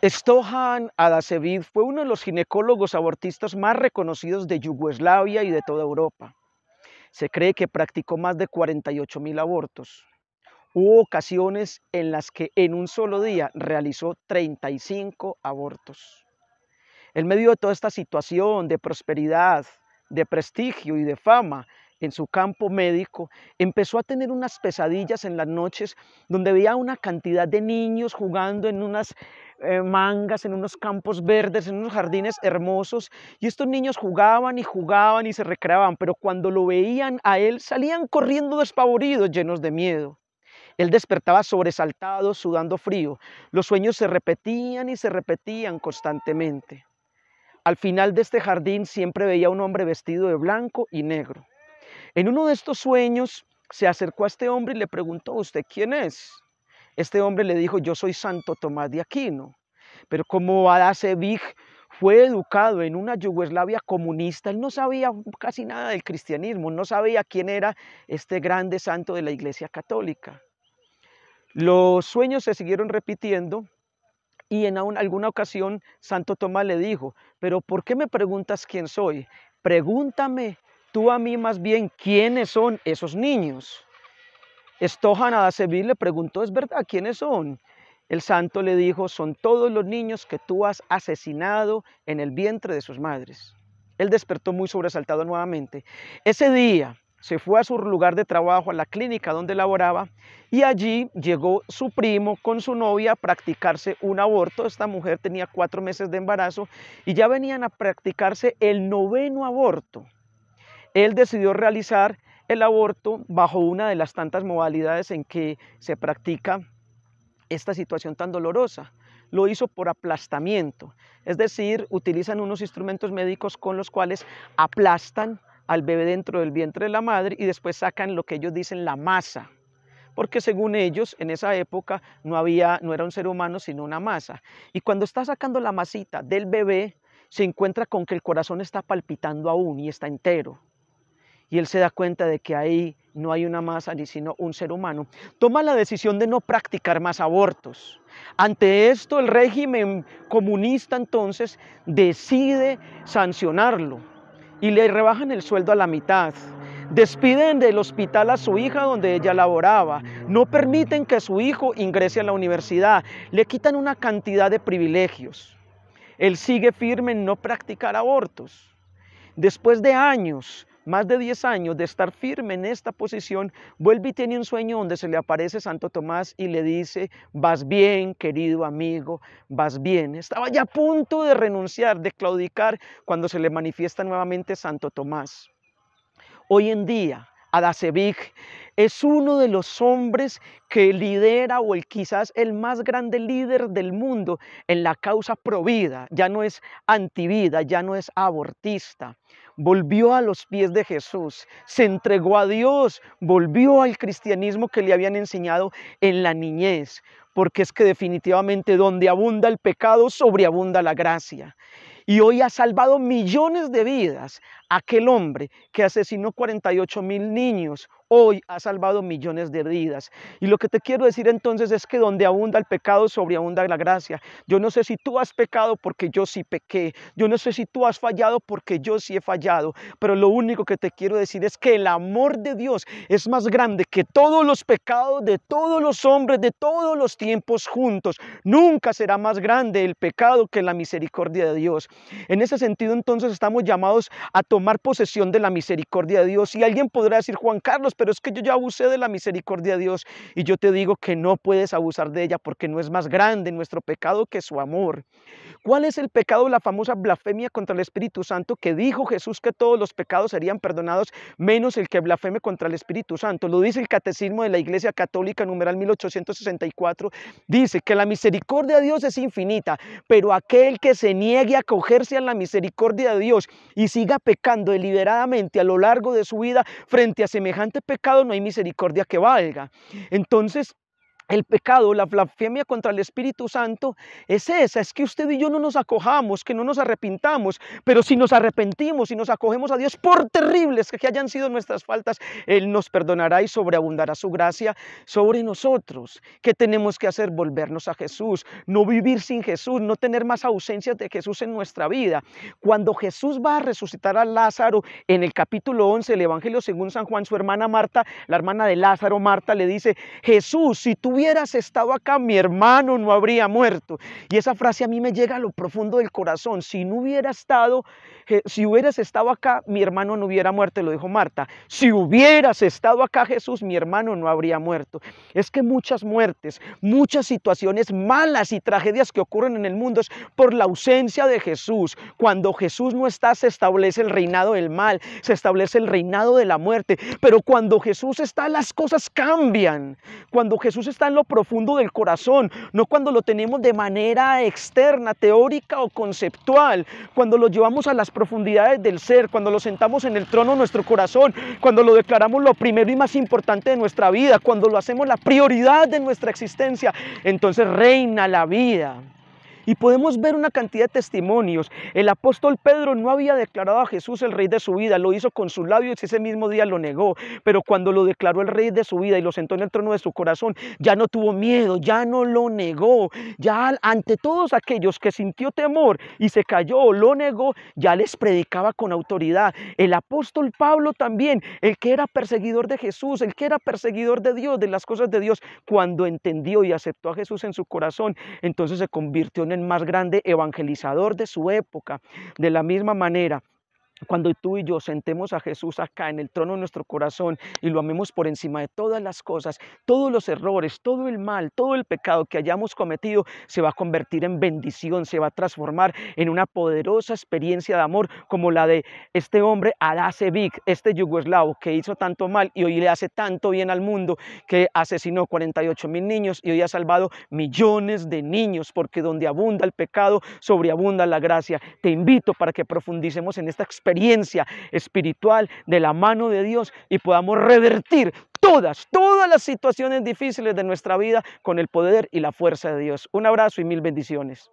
Stojan Adasevic fue uno de los ginecólogos abortistas más reconocidos de Yugoslavia y de toda Europa. Se cree que practicó más de 48.000 abortos. Hubo ocasiones en las que en un solo día realizó 35 abortos. En medio de toda esta situación de prosperidad, de prestigio y de fama en su campo médico, empezó a tener unas pesadillas en las noches donde veía una cantidad de niños jugando en unas mangas, en unos campos verdes, en unos jardines hermosos, y estos niños jugaban y se recreaban, pero cuando lo veían a él salían corriendo despavoridos, llenos de miedo. Él despertaba sobresaltado, sudando frío. Los sueños se repetían y se repetían constantemente. Al final de este jardín siempre veía a un hombre vestido de blanco y negro. En uno de estos sueños se acercó a este hombre y le preguntó: ¿usted quién es? Este hombre le dijo: yo soy Santo Tomás de Aquino. Pero como Adasevic fue educado en una Yugoslavia comunista, él no sabía casi nada del cristianismo, no sabía quién era este grande santo de la Iglesia Católica. Los sueños se siguieron repitiendo y en alguna ocasión Santo Tomás le dijo: pero ¿por qué me preguntas quién soy? Pregúntame tú a mí más bien quiénes son esos niños. Stojan Adasevic le preguntó: ¿es verdad quiénes son? El santo le dijo: son todos los niños que tú has asesinado en el vientre de sus madres. Él despertó muy sobresaltado nuevamente. Ese día se fue a su lugar de trabajo, a la clínica donde laboraba, y allí llegó su primo con su novia a practicarse un aborto. Esta mujer tenía 4 meses de embarazo y ya venían a practicarse el 9º aborto. Él decidió realizar el aborto bajo una de las tantas modalidades en que se practica esta situación tan dolorosa. Lo hizo por aplastamiento, es decir, utilizan unos instrumentos médicos con los cuales aplastan al bebé dentro del vientre de la madre y después sacan lo que ellos dicen la masa, porque según ellos en esa época no era un ser humano sino una masa. Y cuando está sacando la masita del bebé, se encuentra con que el corazón está palpitando aún y está entero. Y él se da cuenta de que ahí no hay una masa ni sino un ser humano. Toma la decisión de no practicar más abortos. Ante esto, el régimen comunista entonces decide sancionarlo y le rebajan el sueldo a la mitad. Despiden del hospital a su hija donde ella laboraba. No permiten que su hijo ingrese a la universidad. Le quitan una cantidad de privilegios. Él sigue firme en no practicar abortos. Después de años, más de 10 años de estar firme en esta posición, vuelve y tiene un sueño donde se le aparece Santo Tomás y le dice: vas bien, querido amigo, vas bien. Estaba ya a punto de renunciar, de claudicar, cuando se le manifiesta nuevamente Santo Tomás. Hoy en día, Adasevic es uno de los hombres que lidera, o quizás el más grande líder del mundo en la causa pro vida. Ya no es antivida, ya no es abortista. Volvió a los pies de Jesús, se entregó a Dios, volvió al cristianismo que le habían enseñado en la niñez, porque es que definitivamente donde abunda el pecado, sobreabunda la gracia. Y hoy ha salvado millones de vidas. Aquel hombre que asesinó 48.000 niños, hoy ha salvado millones de vidas. Y lo que te quiero decir entonces es que donde abunda el pecado, sobreabunda la gracia. Yo no sé si tú has pecado, porque yo sí pequé. Yo no sé si tú has fallado, porque yo sí he fallado. Pero lo único que te quiero decir es que el amor de Dios es más grande que todos los pecados de todos los hombres de todos los tiempos juntos. Nunca será más grande el pecado que la misericordia de Dios. En ese sentido, entonces, estamos llamados a tomar posesión de la misericordia de Dios. Y alguien podrá decir: Juan Carlos, pero es que yo ya abusé de la misericordia de Dios. Y yo te digo que no puedes abusar de ella, porque no es más grande nuestro pecado que su amor. ¿Cuál es el pecado? La famosa blasfemia contra el Espíritu Santo, que dijo Jesús que todos los pecados serían perdonados, menos el que blasfeme contra el Espíritu Santo. Lo dice el Catecismo de la Iglesia Católica, numeral 1864. Dice que la misericordia de Dios es infinita, pero aquel que se niegue a acogerse a la misericordia de Dios y siga pecando deliberadamente a lo largo de su vida frente a semejante pecado, no hay misericordia que valga. Entonces, el pecado, la blasfemia contra el Espíritu Santo es esa, es que usted y yo no nos acojamos, que no nos arrepintamos, pero si nos arrepentimos y nos acogemos a Dios, por terribles que hayan sido nuestras faltas, Él nos perdonará y sobreabundará su gracia sobre nosotros. ¿Qué tenemos que hacer? Volvernos a Jesús, no vivir sin Jesús, no tener más ausencias de Jesús en nuestra vida. Cuando Jesús va a resucitar a Lázaro, en el capítulo 11 del Evangelio según San Juan, su hermana Marta, la hermana de Lázaro, Marta, le dice: Jesús, si tú hubieras estado acá, mi hermano no habría muerto. Y esa frase a mí me llega a lo profundo del corazón. Si hubieras estado acá, mi hermano no hubiera muerto, lo dijo Marta. Si hubieras estado acá, Jesús, mi hermano no habría muerto. Es que muchas muertes, muchas situaciones malas y tragedias que ocurren en el mundo es por la ausencia de Jesús. Cuando Jesús no está, se establece el reinado del mal, se establece el reinado de la muerte. Pero cuando Jesús está, las cosas cambian. Cuando Jesús está en lo profundo del corazón, no cuando lo tenemos de manera externa, teórica o conceptual, cuando lo llevamos a las profundidades del ser, cuando lo sentamos en el trono de nuestro corazón, cuando lo declaramos lo primero y más importante de nuestra vida, cuando lo hacemos la prioridad de nuestra existencia, entonces reina la vida. Y podemos ver una cantidad de testimonios. El apóstol Pedro no había declarado a Jesús el rey de su vida, lo hizo con sus labios y ese mismo día lo negó. Pero cuando lo declaró el rey de su vida y lo sentó en el trono de su corazón, ya no tuvo miedo, ya no lo negó. Ya ante todos aquellos que sintió temor y se cayó o lo negó, ya les predicaba con autoridad. El apóstol Pablo también, el que era perseguidor de Jesús, el que era perseguidor de Dios, de las cosas de Dios, cuando entendió y aceptó a Jesús en su corazón, entonces se convirtió en el más grande evangelizador de su época. De la misma manera, cuando tú y yo sentemos a Jesús acá en el trono de nuestro corazón y lo amemos por encima de todas las cosas, todos los errores, todo el mal, todo el pecado que hayamos cometido se va a convertir en bendición, se va a transformar en una poderosa experiencia de amor como la de este hombre Adasevic, este yugoslavo que hizo tanto mal y hoy le hace tanto bien al mundo, que asesinó 48.000 niños y hoy ha salvado millones de niños, porque donde abunda el pecado, sobreabunda la gracia. Te invito para que profundicemos en esta experiencia espiritual de la mano de Dios y podamos revertir todas las situaciones difíciles de nuestra vida con el poder y la fuerza de Dios. Un abrazo y mil bendiciones.